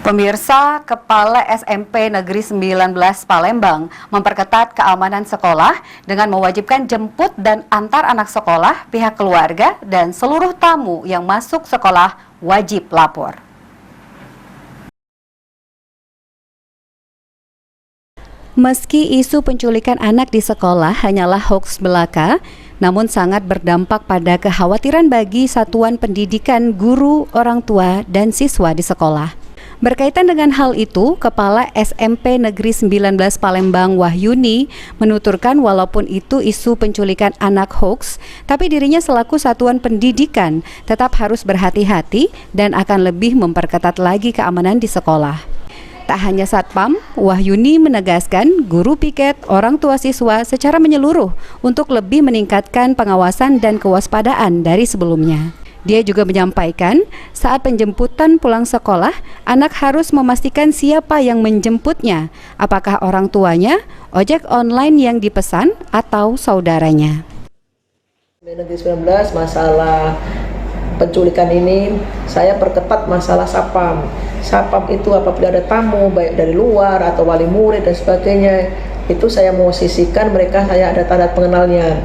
Pemirsa, Kepala SMP Negeri 19 Palembang memperketat keamanan sekolah dengan mewajibkan jemput dan antar anak sekolah, pihak keluarga, dan seluruh tamu yang masuk sekolah wajib lapor. Meski isu penculikan anak di sekolah hanyalah hoaks belaka, namun sangat berdampak pada kekhawatiran bagi satuan pendidikan, guru, orang tua, dan siswa di sekolah. Berkaitan dengan hal itu, Kepala SMP Negeri 19 Palembang Wahyuni menuturkan walaupun itu isu penculikan anak hoaks, tapi dirinya selaku satuan pendidikan tetap harus berhati-hati dan akan lebih memperketat lagi keamanan di sekolah. Tak hanya Satpam, Wahyuni menegaskan guru piket, orang tua siswa secara menyeluruh untuk lebih meningkatkan pengawasan dan kewaspadaan dari sebelumnya. Dia juga menyampaikan saat penjemputan pulang sekolah, anak harus memastikan siapa yang menjemputnya, apakah orang tuanya, ojek online yang dipesan, atau saudaranya. Negeri 19 masalah penculikan ini, saya perketat masalah Satpam. Satpam itu apabila ada tamu, baik dari luar atau wali murid dan sebagainya, itu saya mau sisihkan mereka, saya ada tanda pengenalnya.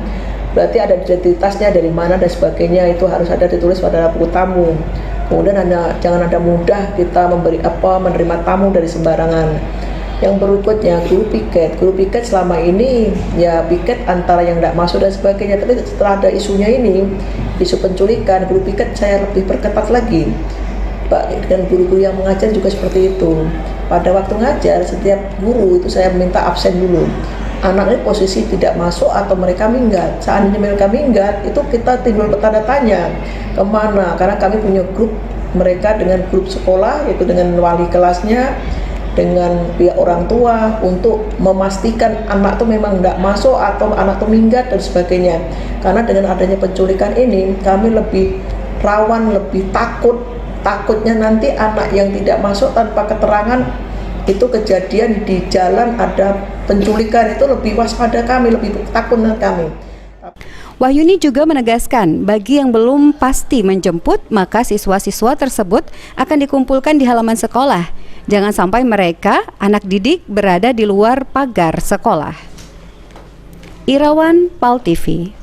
Berarti ada identitasnya dari mana dan sebagainya, itu harus ada ditulis pada buku tamu. Kemudian jangan ada mudah kita menerima tamu dari sembarangan. Yang berikutnya guru piket selama ini ya piket antara yang tidak masuk dan sebagainya, tapi setelah ada isunya ini, isu penculikan, guru piket saya lebih perketat lagi. Dan guru-guru yang mengajar juga seperti itu. Pada waktu ngajar, setiap guru itu saya minta absen dulu. Anak ini posisi tidak masuk atau mereka minggat. Seandainya mereka minggat, itu kita timbul bertanda tanya kemana, karena kami punya grup mereka dengan grup sekolah, yaitu dengan wali kelasnya, dengan pihak orang tua untuk memastikan anak itu memang tidak masuk atau anak itu minggat dan sebagainya. Karena dengan adanya penculikan ini, kami lebih rawan, lebih takutnya nanti anak yang tidak masuk tanpa keterangan itu kejadian di jalan ada penculikan, itu lebih waspada kami, lebih takut kami. Wahyuni juga menegaskan bagi yang belum pasti menjemput, maka siswa-siswa tersebut akan dikumpulkan di halaman sekolah. Jangan sampai mereka, anak didik, berada di luar pagar sekolah. Irawan, PAL TV.